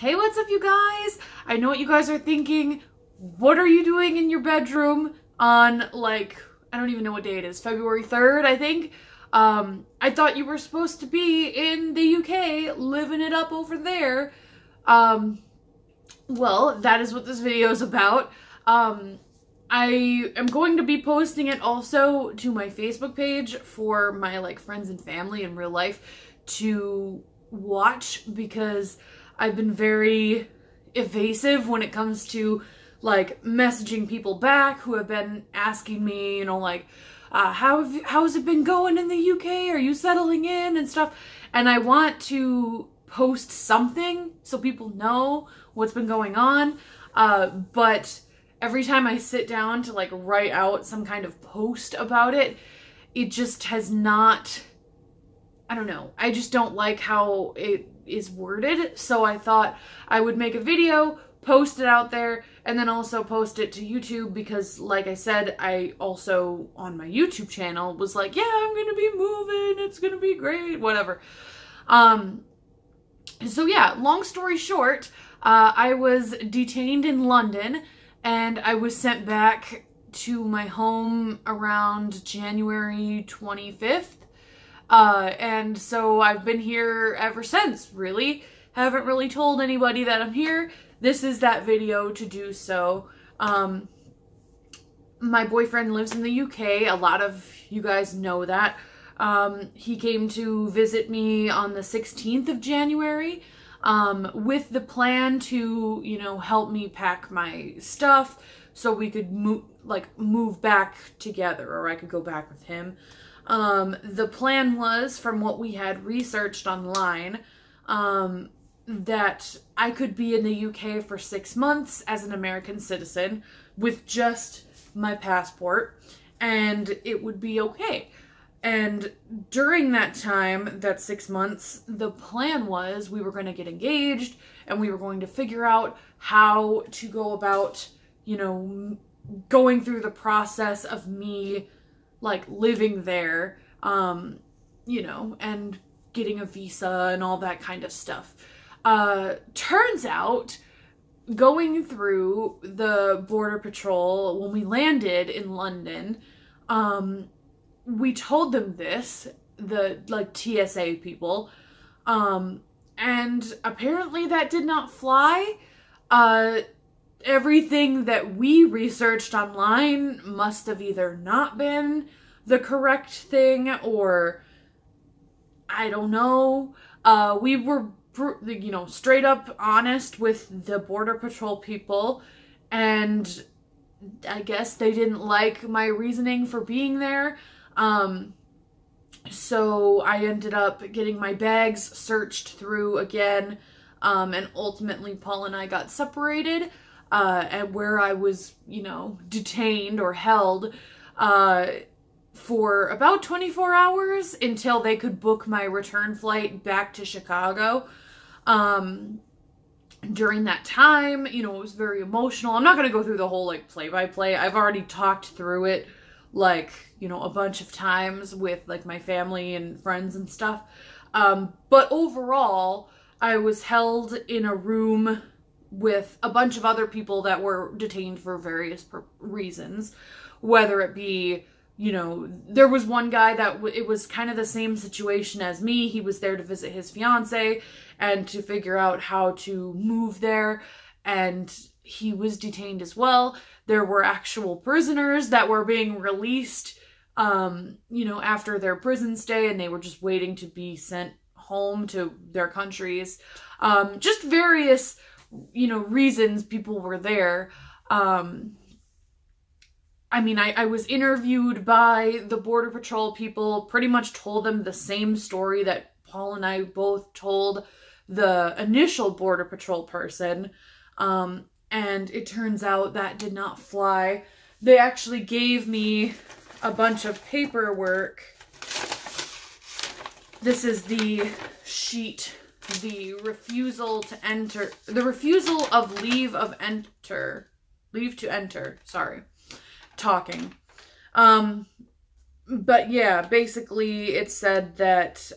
Hey, what's up, you guys? I know what you guys are thinking. What are you doing in your bedroom on, like, I don't even know what day it is, February 3rd, I think? I thought you were supposed to be in the UK, living it up over there. Well, that is what this video is about. I am going to be posting it also to my Facebook page for my, like, friends and family in real life to watch, because I've been very evasive when it comes to, like, messaging people back who have been asking me, you know, like, how's it been going in the UK? Are you settling in and stuff? And I want to post something so people know what's been going on, but every time I sit down to, like, write out some kind of post about it, it just has not, I don't know, I just don't like how it is worded. So I thought I would make a video, post it out there, and then also post it to YouTube, because, like I said, I also on my YouTube channel was like, yeah, I'm gonna be moving, it's gonna be great, whatever. So yeah, long story short, I was detained in London, and I was sent back to my home around January 25th. And so I've been here ever since, really. Haven't really told anybody that I'm here. This is that video to do so. My boyfriend lives in the UK. A lot of you guys know that. He came to visit me on the 16th of January, with the plan to, you know, help me pack my stuff so we could move back together, or I could go back with him. The plan was, from what we had researched online, that I could be in the UK for 6 months as an American citizen with just my passport, and it would be okay. And during that time, that 6 months, the plan was we were going to get engaged, and we were going to figure out how to go about, you know, going through the process of me, like, living there, you know, and getting a visa and all that kind of stuff. Turns out, going through the border patrol, when we landed in London, we told them this, the, like, TSA people, and apparently that did not fly. Everything that we researched online must have either not been the correct thing, or I don't know. We were, you know, straight up honest with the Border Patrol people, and I guess they didn't like my reasoning for being there. So I ended up getting my bags searched through again, and ultimately Paul and I got separated, and where I was, you know, detained or held, for about 24 hours until they could book my return flight back to Chicago. During that time, you know, it was very emotional. I'm not going to go through the whole, like, play-by-play. I've already talked through it, like, you know, a bunch of times with, like, my family and friends and stuff. But overall, I was held in a room with a bunch of other people that were detained for various reasons, whether it be, you know, there was one guy that it was kind of the same situation as me. He was there to visit his fiance and to figure out how to move there, and he was detained as well. There were actual prisoners that were being released, you know, after their prison stay, and they were just waiting to be sent home to their countries. Just various, you know, reasons people were there. I mean, I was interviewed by the Border Patrol people, pretty much told them the same story that Paul and I both told the initial Border Patrol person, and it turns out that did not fly. They actually gave me a bunch of paperwork. This is the sheet, the refusal to enter, the refusal of leave to enter, sorry. Talking. But yeah, basically it said that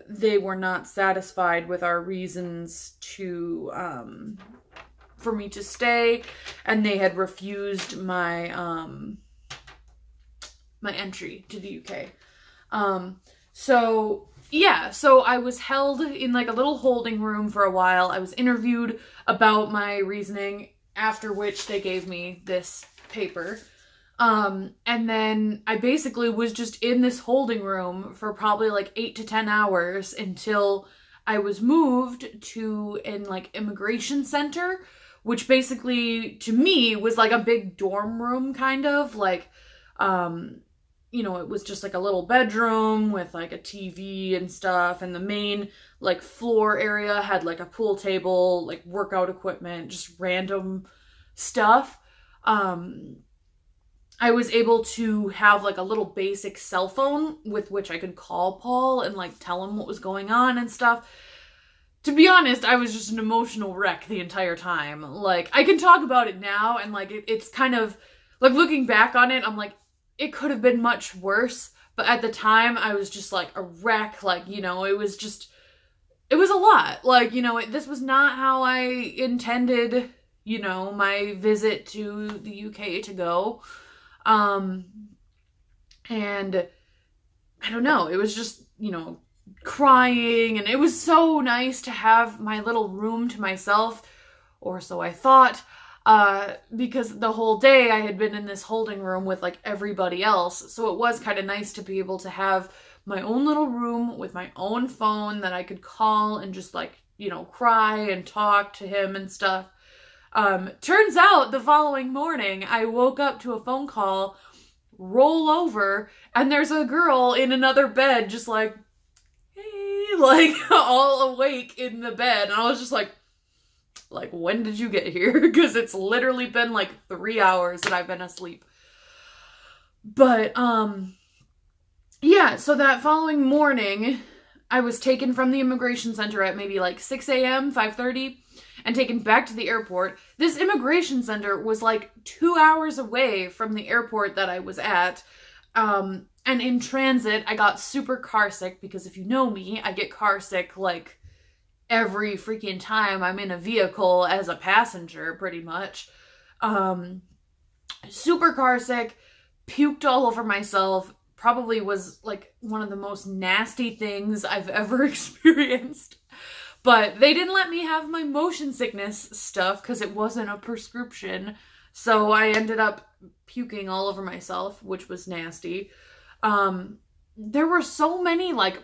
they were not satisfied with our reasons to for me to stay, and they had refused my my entry to the UK. So yeah, so I was held in like a little holding room for a while. I was interviewed about my reasoning, after which they gave me this paper. And then I basically was just in this holding room for probably like 8 to 10 hours until I was moved to an like immigration center, which basically to me was like a big dorm room kind of like, you know, it was just like a little bedroom with like a TV and stuff, and the main like floor area had like a pool table, like workout equipment, just random stuff. I was able to have like a little basic cell phone with which I could call Paul and like tell him what was going on and stuff. To be honest, I was just an emotional wreck the entire time. Like, I can talk about it now, and like it's kind of like looking back on it, I'm like, it could have been much worse, but at the time I was just like a wreck. Like, you know, it was a lot. Like, you know, this was not how I intended, you know, my visit to the UK to go. And I don't know, it was just, you know, crying, and it was so nice to have my little room to myself, or so I thought, because the whole day I had been in this holding room with like everybody else, so it was kind of nice to be able to have my own little room with my own phone that I could call and just like, you know, cry and talk to him and stuff. Turns out the following morning, I woke up to a phone call, roll over, and there's a girl in another bed just like, hey, like all awake in the bed. And I was just like, when did you get here? Because it's literally been like 3 hours that I've been asleep. But, yeah, so that following morning, I was taken from the immigration center at maybe like 6 a.m., 5:30, and taken back to the airport. This immigration center was like 2 hours away from the airport that I was at. And in transit, I got super car sick, because if you know me, I get car sick like every freaking time I'm in a vehicle as a passenger, pretty much. Super car sick, puked all over myself, probably was like one of the most nasty things I've ever experienced. But they didn't let me have my motion sickness stuff because it wasn't a prescription. So I ended up puking all over myself, which was nasty. There were so many like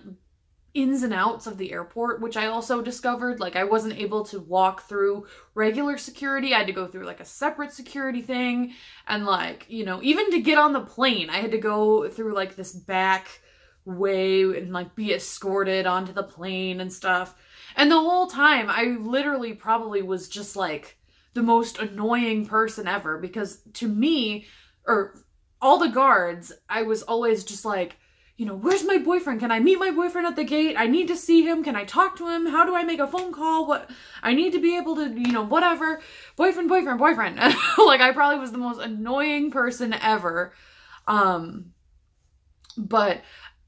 ins and outs of the airport, which I also discovered. Like, I wasn't able to walk through regular security. I had to go through like a separate security thing. And like, you know, even to get on the plane, I had to go through like this back way and like be escorted onto the plane and stuff. And the whole time, I literally probably was just like the most annoying person ever, because to me, or all the guards, I was always just like, you know, where's my boyfriend? Can I meet my boyfriend at the gate? I need to see him. Can I talk to him? How do I make a phone call? What? I need to be able to, you know, whatever. Boyfriend. Like, I probably was the most annoying person ever. But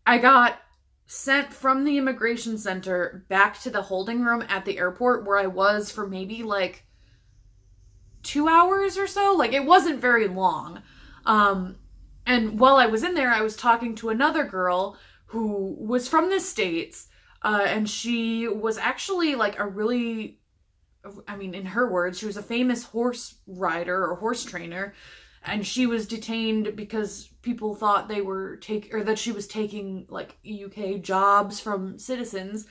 I got sent from the immigration center back to the holding room at the airport, where I was for maybe like 2 hours or so. Like, it wasn't very long. And while I was in there, I was talking to another girl who was from the States, and she was actually like a really, I mean, in her words, she was a famous horse rider or horse trainer, and she was detained because people thought they were that she was taking like UK jobs from citizens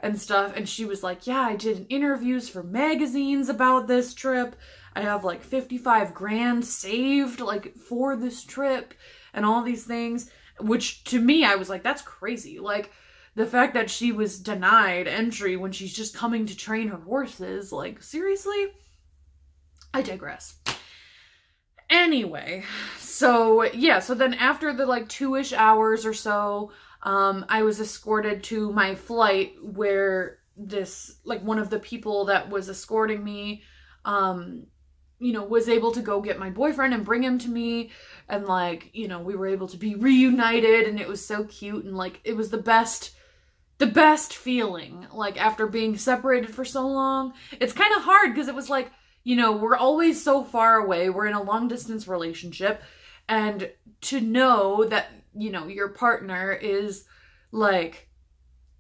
and stuff. And she was like, yeah, I did interviews for magazines about this trip. I have like 55 grand saved like for this trip and all these things, which to me, I was like, that's crazy. Like, the fact that she was denied entry when she's just coming to train her horses, like, seriously? I digress. Anyway, so yeah, so then after the like 2-ish hours or so, I was escorted to my flight, where this, like, one of the people that was escorting me, you know, was able to go get my boyfriend and bring him to me, and like, you know, we were able to be reunited, and it was so cute, and like, it was the best feeling, like, after being separated for so long. It's kind of hard because it was like, you know, we're always so far away, we're in a long distance relationship, and to know that, you know, your partner is like,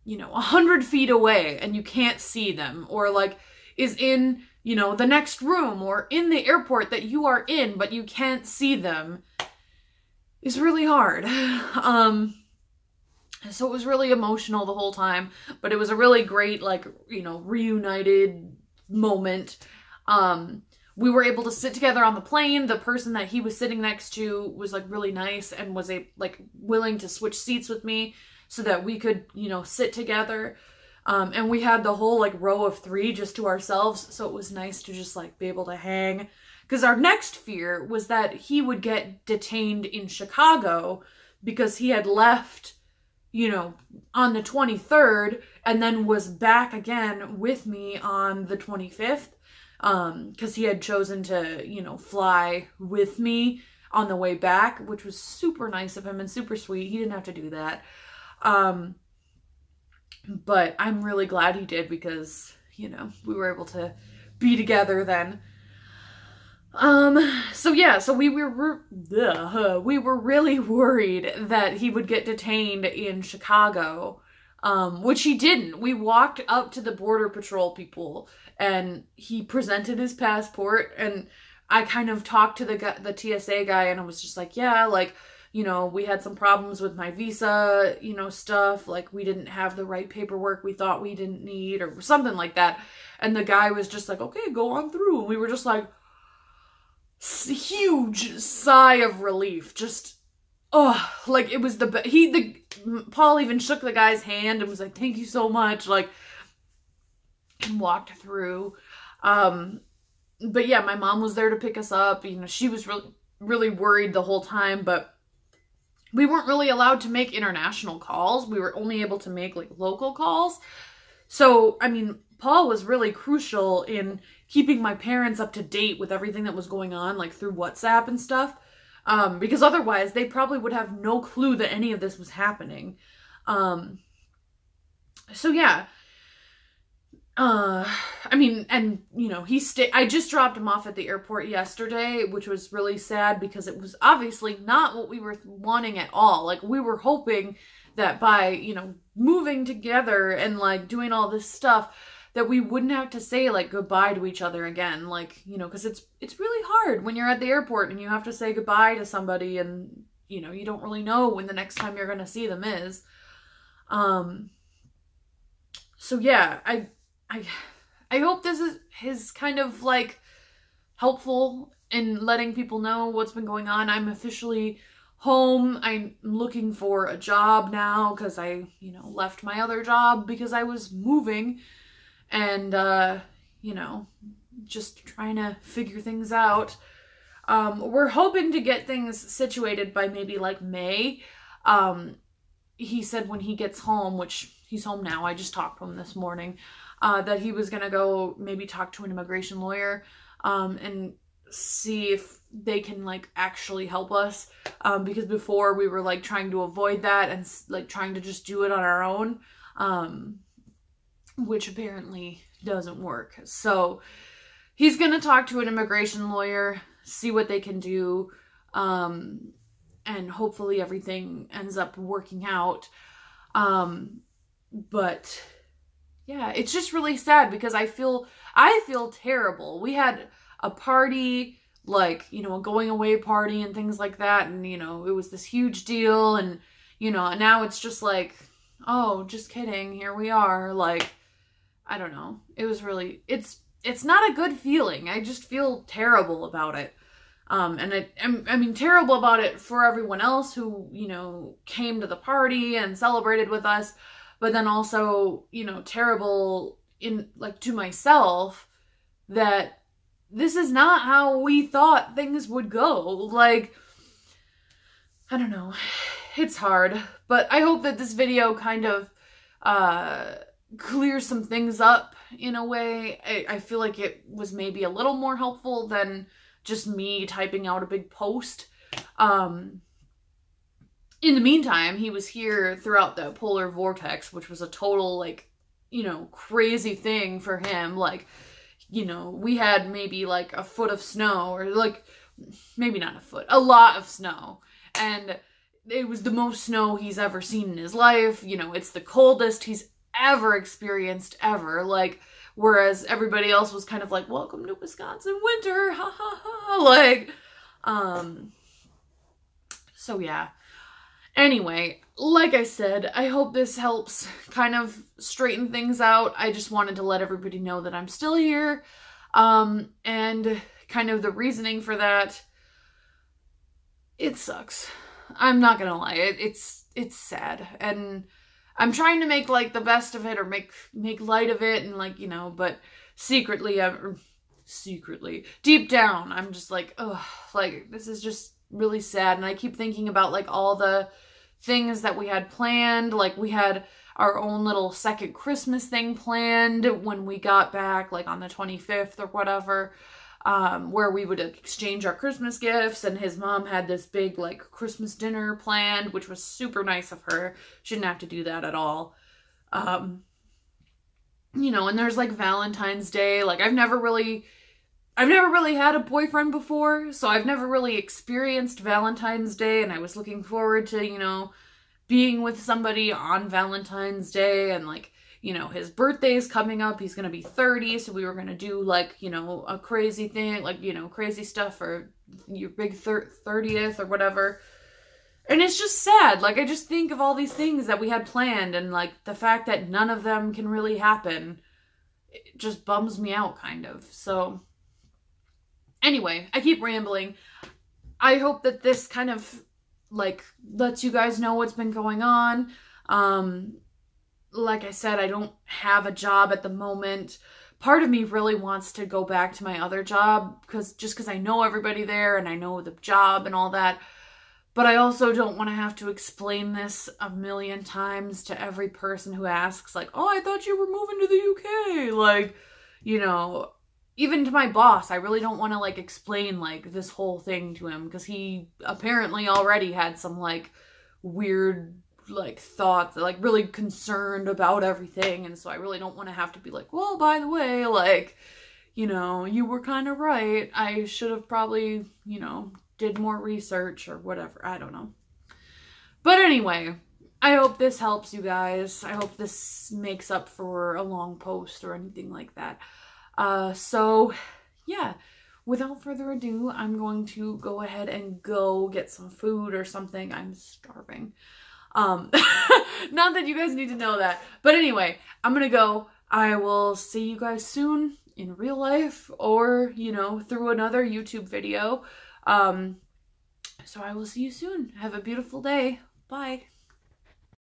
you know, 100 feet away and you can't see them, or like is in, you know, the next room or in the airport that you are in, but you can't see them, is really hard. So it was really emotional the whole time, but it was a really great, like, you know, reunited moment. We were able to sit together on the plane. The person that he was sitting next to was like really nice and was like willing to switch seats with me so that we could, you know, sit together. And we had the whole like row of 3 just to ourselves. So it was nice to just like be able to hang. Because our next fear was that he would get detained in Chicago because he had left, you know, on the 23rd and then was back again with me on the 25th. Because he had chosen to, you know, fly with me on the way back, which was super nice of him and super sweet. He didn't have to do that. But I'm really glad he did because, you know, we were able to be together then. So yeah, so we were really worried that he would get detained in Chicago, which he didn't. We walked up to the Border Patrol people and he presented his passport, and I kind of talked to the TSA guy, and I was just like, yeah, like, you know, we had some problems with my visa, you know, stuff, like we didn't have the right paperwork we thought we didn't need or something like that. And the guy was just like, okay, go on through. And we were just like, huge sigh of relief. Just, oh, like it was Paul even shook the guy's hand and was like, thank you so much. Like, and walked through. But yeah, my mom was there to pick us up. You know, she was really worried the whole time, but we weren't really allowed to make international calls. We were only able to make like local calls. So, I mean, Paul was really crucial in keeping my parents up to date with everything that was going on, like through WhatsApp and stuff. Because otherwise they probably would have no clue that any of this was happening. So yeah. I mean, and, you know, I just dropped him off at the airport yesterday, which was really sad because it was obviously not what we were wanting at all. Like, we were hoping that by, you know, moving together and, like, doing all this stuff, that we wouldn't have to say, like, goodbye to each other again. Like, you know, because it's really hard when you're at the airport and you have to say goodbye to somebody and, you know, you don't really know when the next time you're going to see them is. So, yeah, I hope this is kind of like helpful in letting people know what's been going on. I'm officially home. I'm looking for a job now because I, you know, left my other job because I was moving and, you know, just trying to figure things out. We're hoping to get things situated by maybe like May. He said when he gets home, which he's home now, I just talked to him this morning, that he was gonna go maybe talk to an immigration lawyer and see if they can like actually help us, because before we were like trying to avoid that and like trying to just do it on our own, which apparently doesn't work. So he's gonna talk to an immigration lawyer, see what they can do, and hopefully everything ends up working out. But yeah, it's just really sad because I feel terrible. We had a party, like, you know, a going away party and things like that. And, you know, it was this huge deal. And, you know, now it's just like, oh, just kidding. Here we are. Like, I don't know. It was really, it's not a good feeling. I just feel terrible about it. And I mean, terrible about it for everyone else who, you know, came to the party and celebrated with us. But then also, you know, terrible in like to myself that this is not how we thought things would go. Like, I don't know. It's hard, but I hope that this video kind of clear some things up in a way. I feel like it was maybe a little more helpful than just me typing out a big post. In the meantime, he was here throughout the polar vortex, which was a total, like, you know, crazy thing for him. Like, you know, we had maybe like a foot of snow, or like, maybe not a foot, a lot of snow. And it was the most snow he's ever seen in his life. You know, it's the coldest he's ever experienced ever. Like, whereas everybody else was kind of like, welcome to Wisconsin winter, ha ha ha. Like, so yeah. Anyway, like I said, I hope this helps kind of straighten things out. I just wanted to let everybody know that I'm still here. And kind of the reasoning for that, it sucks. I'm not gonna lie, it's sad. And I'm trying to make like the best of it, or make light of it, and like, you know, but secretly, deep down, I'm just like, ugh, like, this is just really sad. And I keep thinking about like all the things that we had planned. Like, we had our own little second Christmas thing planned when we got back, like on the 25th or whatever, where we would exchange our Christmas gifts, and his mom had this big like Christmas dinner planned, which was super nice of her. She didn't have to do that at all. You know, and there's like Valentine's Day. Like, I've never really had a boyfriend before, so I've never really experienced Valentine's Day, and I was looking forward to, you know, being with somebody on Valentine's Day. And like, you know, his birthday's coming up, he's gonna be 30, so we were gonna do like, you know, a crazy thing, like, you know, crazy stuff for your big 30th or whatever. And it's just sad. Like, I just think of all these things that we had planned, and like the fact that none of them can really happen, it just bums me out kind of. So anyway, I keep rambling. I hope that this kind of like lets you guys know what's been going on. Like I said, I don't have a job at the moment. Part of me really wants to go back to my other job because I know everybody there and I know the job and all that. But I also don't want to have to explain this a million times to every person who asks, like, oh, I thought you were moving to the UK. Like, you know, even to my boss, I really don't want to like explain like this whole thing to him, because he apparently already had some like weird like thoughts, like really concerned about everything. And so I really don't want to have to be like, well, by the way, like, you know, you were kind of right. I should have probably, you know, did more research or whatever. I don't know. But anyway, I hope this helps you guys. I hope this makes up for a long post or anything like that. So yeah, without further ado, I'm going to go ahead and go get some food or something. I'm starving. Not that you guys need to know that, but anyway, I'm gonna go. I will see you guys soon in real life, or, you know, through another YouTube video. So I will see you soon. Have a beautiful day. Bye.